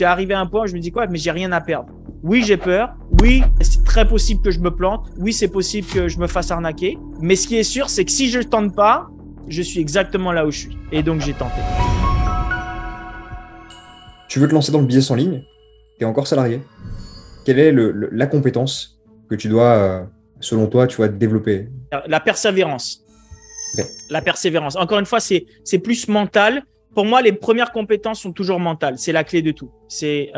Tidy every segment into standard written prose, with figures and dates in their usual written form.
J'étais arrivé à un point où je me dis quoi, mais j'ai rien à perdre. Oui, j'ai peur. Oui, c'est très possible que je me plante. Oui, c'est possible que je me fasse arnaquer. Mais ce qui est sûr, c'est que si je ne tente pas, je suis exactement là où je suis. Et donc, j'ai tenté. Tu veux te lancer dans le business en ligne, tu es encore salarié. Quelle est la compétence que tu dois, selon toi, tu vas développer? La persévérance. Ok. La persévérance. Encore une fois, c'est plus mental. Pour moi, les premières compétences sont toujours mentales. C'est la clé de tout. C'est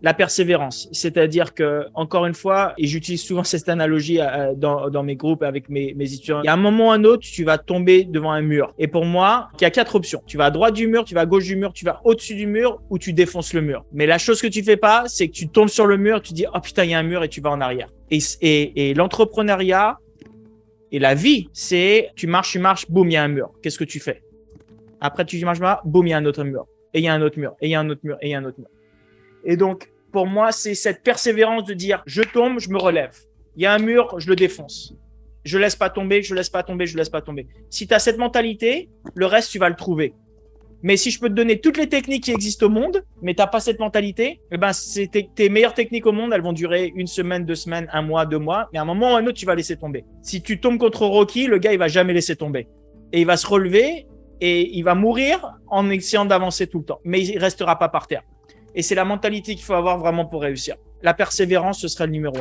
la persévérance. C'est-à-dire que, encore une fois, et j'utilise souvent cette analogie dans mes groupes avec mes étudiants, il y a un moment ou un autre, tu vas tomber devant un mur. Et pour moi, il y a 4 options. Tu vas à droite du mur, tu vas à gauche du mur, tu vas au-dessus du mur ou tu défonces le mur. Mais la chose que tu fais pas, c'est que tu tombes sur le mur, tu dis « Oh putain, il y a un mur » et tu vas en arrière. Et l'entrepreneuriat et la vie, c'est tu marches, boum, il y a un mur. Qu'est-ce que tu fais? Après, tu marches, boum, il y a un autre mur. Et il y a un autre mur. Et il y a un autre mur. Et il y a un autre mur. Et donc, pour moi, c'est cette persévérance de dire, je tombe, je me relève. Il y a un mur, je le défonce. Je laisse pas tomber, je laisse pas tomber, je laisse pas tomber. Si tu as cette mentalité, le reste, tu vas le trouver. Mais si je peux te donner toutes les techniques qui existent au monde, mais tu n'as pas cette mentalité, eh ben, tes meilleures techniques au monde, elles vont durer 1 semaine, 2 semaines, 1 mois, 2 mois. Mais à un moment ou à un autre, tu vas laisser tomber. Si tu tombes contre Rocky, le gars, il va jamais laisser tomber. Et il va se relever et il va mourir en essayant d'avancer tout le temps. Mais il restera pas par terre. Et c'est la mentalité qu'il faut avoir vraiment pour réussir. La persévérance, ce serait le numéro 1.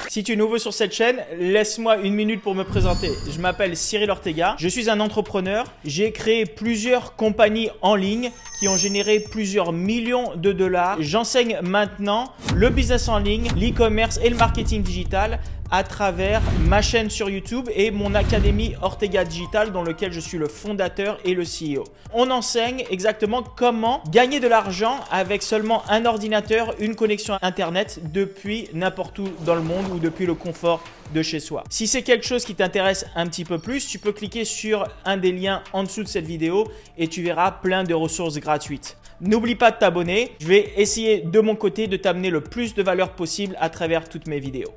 Si tu es nouveau sur cette chaîne, laisse-moi 1 minute pour me présenter. Je m'appelle Cyril Ortega, je suis un entrepreneur. J'ai créé plusieurs compagnies en ligne qui ont généré plusieurs millions de dollars. J'enseigne maintenant le business en ligne, l'e-commerce et le marketing digital à travers ma chaîne sur YouTube et mon académie Ortega Digital dans lequel je suis le fondateur et le CEO. On enseigne exactement comment gagner de l'argent avec seulement un ordinateur, une connexion Internet depuis n'importe où dans le monde ou depuis le confort de chez soi. Si c'est quelque chose qui t'intéresse un petit peu plus, tu peux cliquer sur un des liens en dessous de cette vidéo et tu verras plein de ressources gratuites. N'oublie pas de t'abonner. Je vais essayer de mon côté de t'amener le plus de valeur possible à travers toutes mes vidéos.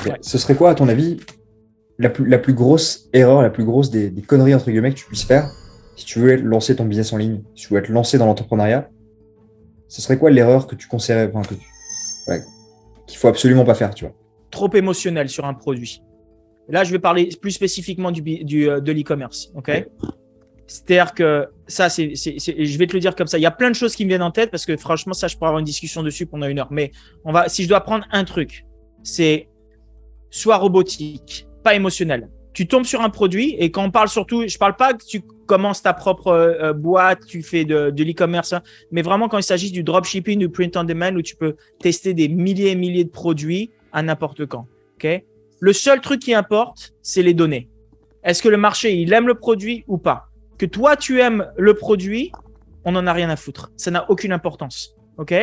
Ouais. Ce serait quoi, à ton avis, la plus grosse erreur, la plus grosse des conneries entre guillemets que tu puisses faire si tu veux lancer ton business en ligne, si tu veux être lancé dans l'entrepreneuriat? Ce serait quoi l'erreur que tu conseillerais, qu'il faut absolument pas faire, tu vois? Trop émotionnel sur un produit. Là, je vais parler plus spécifiquement de l'e-commerce. Okay? C'est-à-dire que ça, je vais te le dire comme ça. Il y a plein de choses qui me viennent en tête parce que franchement, ça, je pourrais avoir une discussion dessus pendant 1 heure. Mais si je dois prendre un truc, c'est soit robotique, pas émotionnel. Tu tombes sur un produit et quand on parle surtout, je parle pas que tu commences ta propre boîte, tu fais de l'e-commerce, hein, mais vraiment quand il s'agit du dropshipping, du print on demand où tu peux tester des milliers et milliers de produits à n'importe quand. Okay? Le seul truc qui importe, c'est les données. Est-ce que le marché, il aime le produit ou pas? Que toi, tu aimes le produit, on n'en a rien à foutre. Ça n'a aucune importance. OK?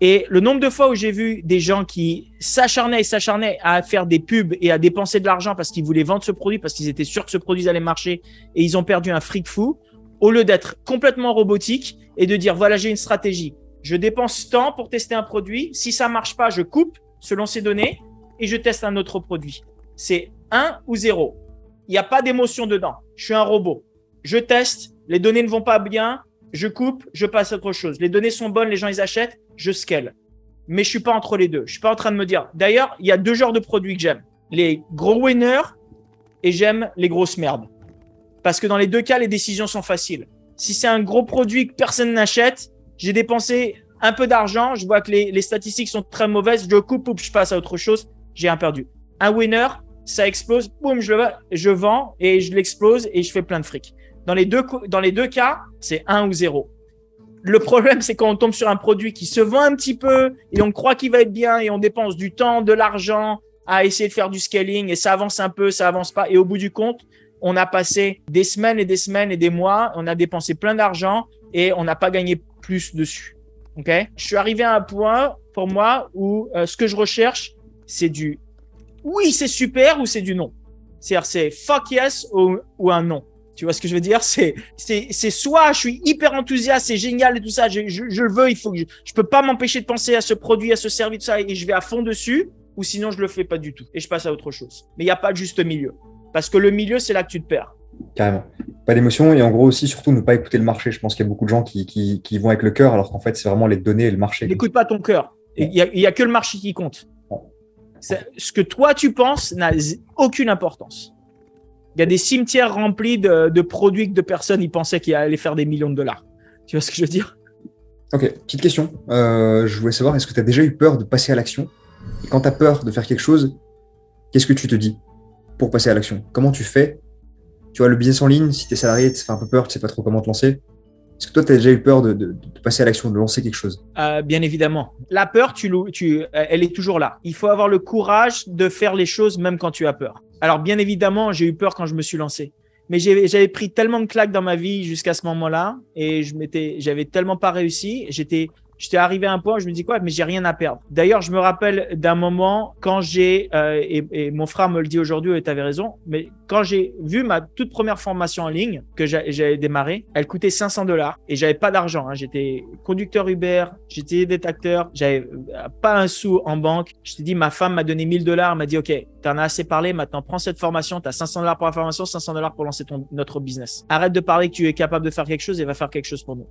Et le nombre de fois où j'ai vu des gens qui s'acharnaient à faire des pubs et à dépenser de l'argent parce qu'ils voulaient vendre ce produit, parce qu'ils étaient sûrs que ce produit allait marcher et ils ont perdu un fric fou, au lieu d'être complètement robotique et de dire, voilà, j'ai une stratégie. Je dépense tant pour tester un produit. Si ça marche pas, je coupe selon ces données et je teste un autre produit. C'est 1 ou 0. Il n'y a pas d'émotion dedans. Je suis un robot. Je teste, les données ne vont pas bien, je coupe, je passe à autre chose. Les données sont bonnes, les gens, ils achètent, je scale. Mais je suis pas entre les deux. Je suis pas en train de me dire. D'ailleurs, il y a 2 genres de produits que j'aime. Les gros winners et j'aime les grosses merdes. Parce que dans les 2 cas, les décisions sont faciles. Si c'est un gros produit que personne n'achète, j'ai dépensé un peu d'argent, je vois que les statistiques sont très mauvaises, je coupe, je passe à autre chose, j'ai rien perdu. Un winner, ça explose, boum, je vends et je l'explose et je fais plein de fric. Dans les deux cas, c'est 1 ou 0. Le problème, c'est quand on tombe sur un produit qui se vend un petit peu et on croit qu'il va être bien et on dépense du temps, de l'argent à essayer de faire du scaling et ça avance un peu, ça avance pas. Et au bout du compte, on a passé des semaines et des semaines et des mois, on a dépensé plein d'argent et on n'a pas gagné plus dessus. Okay? Je suis arrivé à un point, pour moi, où ce que je recherche, c'est du oui, c'est super ou c'est du non. C'est-à-dire, c'est fuck yes ou un non. Tu vois ce que je veux dire? C'est soit je suis hyper enthousiaste, c'est génial et tout ça, je le veux, il faut que je peux pas m'empêcher de penser à ce produit, à ce service, tout ça, et je vais à fond dessus, ou sinon je le fais pas du tout et je passe à autre chose. Mais il n'y a pas de juste milieu. Parce que le milieu, c'est là que tu te perds. Carrément. Pas d'émotion et en gros aussi, surtout, ne pas écouter le marché. Je pense qu'il y a beaucoup de gens qui vont avec le cœur alors qu'en fait, c'est vraiment les données et le marché. N'écoute pas ton cœur. Il y a que le marché qui compte. Ce que toi, tu penses n'a aucune importance. Il y a des cimetières remplis de produits que de personnes ils pensaient qu'ils allaient faire des millions de dollars. Tu vois ce que je veux dire? Ok, petite question. Je voulais savoir, est-ce que tu as déjà eu peur de passer à l'action? Et quand tu as peur de faire quelque chose, qu'est-ce que tu te dis pour passer à l'action? Comment tu fais? Tu vois, le business en ligne, si tu es salarié, ça fait un peu peur, tu sais pas trop comment te lancer. Est-ce que toi, tu as déjà eu peur de passer à l'action, de lancer quelque chose? Bien évidemment. La peur, elle est toujours là. Il faut avoir le courage de faire les choses même quand tu as peur. Alors, bien évidemment, j'ai eu peur quand je me suis lancé. Mais j'avais pris tellement de claques dans ma vie jusqu'à ce moment-là et j'avais tellement pas réussi. J'étais arrivé à un point où je me dis quoi, mais j'ai rien à perdre. D'ailleurs, je me rappelle d'un moment quand et mon frère me le dit aujourd'hui, et tu avais raison, mais quand j'ai vu ma toute première formation en ligne que j'avais démarré, elle coûtait $500 et j'avais pas d'argent. Hein. J'étais conducteur Uber, j'étais détecteur, j'avais pas un sou en banque. Je t'ai dit, ma femme m'a donné $1000, elle m'a dit, OK, t'en as assez parlé, maintenant prends cette formation, t'as $500 pour la formation, $500 pour lancer notre business. Arrête de parler que tu es capable de faire quelque chose et va faire quelque chose pour nous.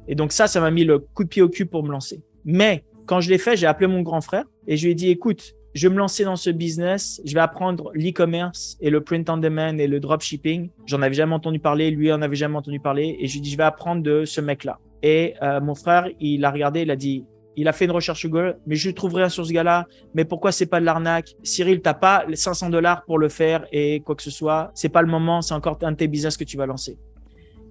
Et donc ça m'a mis le coup de pied au cul pour me lancer. Mais quand je l'ai fait, j'ai appelé mon grand frère et je lui ai dit, écoute, je vais me lancer dans ce business, je vais apprendre l'e-commerce et le print on demand et le dropshipping. J'en avais jamais entendu parler, lui en avait jamais entendu parler et je lui ai dit, je vais apprendre de ce mec-là. Et mon frère, il a regardé, il a dit, il a fait une recherche Google, mais je ne trouve rien sur ce gars-là. Mais pourquoi c'est pas de l'arnaque? Cyril, t'as pas les $500 pour le faire et quoi que ce soit. C'est pas le moment, c'est encore un de tes business que tu vas lancer.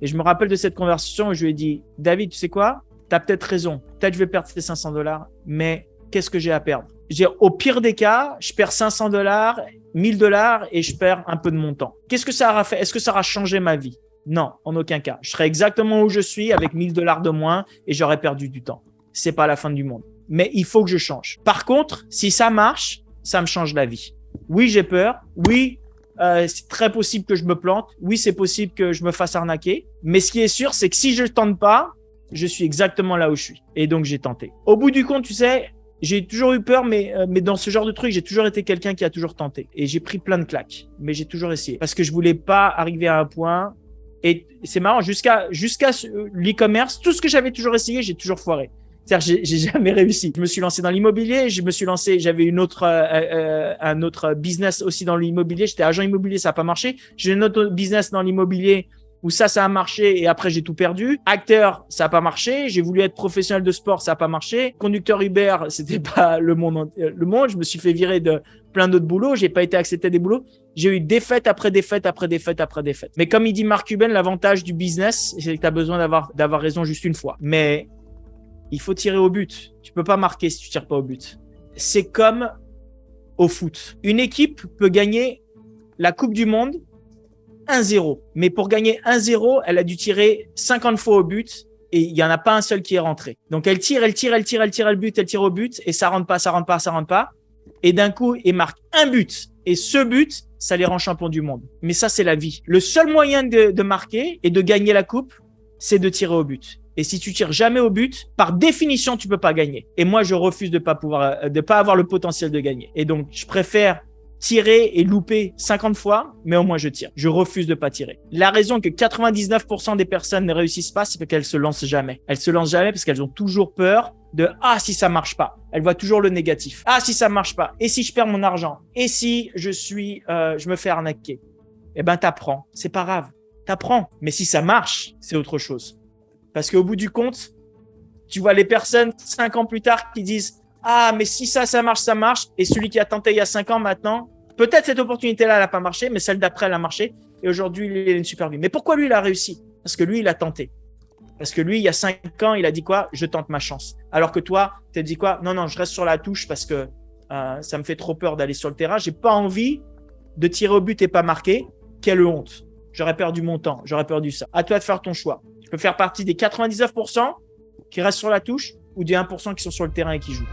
Et je me rappelle de cette conversation où je lui ai dit, David, tu sais quoi? Tu as peut-être raison. Peut-être je vais perdre ces $500, mais qu'est-ce que j'ai à perdre? Au pire des cas, je perds $500, $1000 et je perds un peu de mon temps. Qu'est-ce que ça aura fait? Est-ce que ça aura changé ma vie? Non, en aucun cas. Je serai exactement où je suis avec $1000 de moins et j'aurais perdu du temps. C'est pas la fin du monde. Mais il faut que je change. Par contre, si ça marche, ça me change la vie. Oui, j'ai peur. Oui, c'est très possible que je me plante. Oui, c'est possible que je me fasse arnaquer. Mais ce qui est sûr, c'est que si je ne tente pas, je suis exactement là où je suis. Et donc, j'ai tenté. Au bout du compte, tu sais, j'ai toujours eu peur, mais dans ce genre de truc, j'ai toujours été quelqu'un qui a toujours tenté. Et j'ai pris plein de claques, mais j'ai toujours essayé. Parce que je voulais pas arriver à un point. Et c'est marrant, jusqu'à l'e-commerce, tout ce que j'avais toujours essayé, j'ai toujours foiré. C'est-à-dire, j'ai jamais réussi. Je me suis lancé dans l'immobilier, j'avais un autre business aussi dans l'immobilier. J'étais agent immobilier, ça n'a pas marché. J'ai un autre business dans l'immobilier où ça a marché et après j'ai tout perdu. Acteur, ça n'a pas marché. J'ai voulu être professionnel de sport, ça n'a pas marché. Conducteur Uber, c'était pas le monde. Je me suis fait virer de plein d'autres boulots. J'ai pas été accepté des boulots. J'ai eu défaite après défaite après défaite après défaite. Mais comme il dit Mark Cuban, l'avantage du business, c'est que tu as besoin d'avoir raison juste une fois. Mais il faut tirer au but. Tu peux pas marquer si tu tires pas au but. C'est comme au foot. Une équipe peut gagner la Coupe du Monde 1-0. Mais pour gagner 1-0, elle a dû tirer 50 fois au but et il y en a pas un seul qui est rentré. Donc elle tire le but, elle tire au but et ça rentre pas. Et d'un coup, ils marquent un but. Et ce but, ça les rend champions du monde. Mais ça, c'est la vie. Le seul moyen de marquer et de gagner la coupe, c'est de tirer au but. Et si tu tires jamais au but, par définition, tu peux pas gagner. Et moi, je refuse de pas avoir le potentiel de gagner. Et donc, je préfère tirer et louper 50 fois, mais au moins je tire. Je refuse de pas tirer. La raison que 99% des personnes ne réussissent pas, c'est parce qu'elles se lancent jamais. Elles se lancent jamais parce qu'elles ont toujours peur de « Ah, si ça marche pas ». Elles voient toujours le négatif. « Ah, si ça marche pas. Et si je perds mon argent? Et si je me fais arnaquer ?» Eh ben, t'apprends. C'est pas grave. T'apprends. Mais si ça marche, c'est autre chose. Parce qu'au bout du compte, tu vois les personnes 5 ans plus tard qui disent « Ah, mais si ça marche, ça marche. » Et celui qui a tenté il y a 5 ans maintenant, peut-être cette opportunité-là, elle n'a pas marché, mais celle d'après, elle a marché. Et aujourd'hui, il a une super vie. Mais pourquoi lui, il a réussi? Parce que lui, il a tenté. Parce que lui, il y a 5 ans, il a dit quoi? Je tente ma chance. Alors que toi, tu as dit quoi? Non, je reste sur la touche parce que ça me fait trop peur d'aller sur le terrain. J'ai pas envie de tirer au but et pas marquer. Quelle honte. J'aurais perdu mon temps. J'aurais perdu ça. À toi de faire ton choix. Tu peux faire partie des 99% qui restent sur la touche ou des 1% qui sont sur le terrain et qui jouent.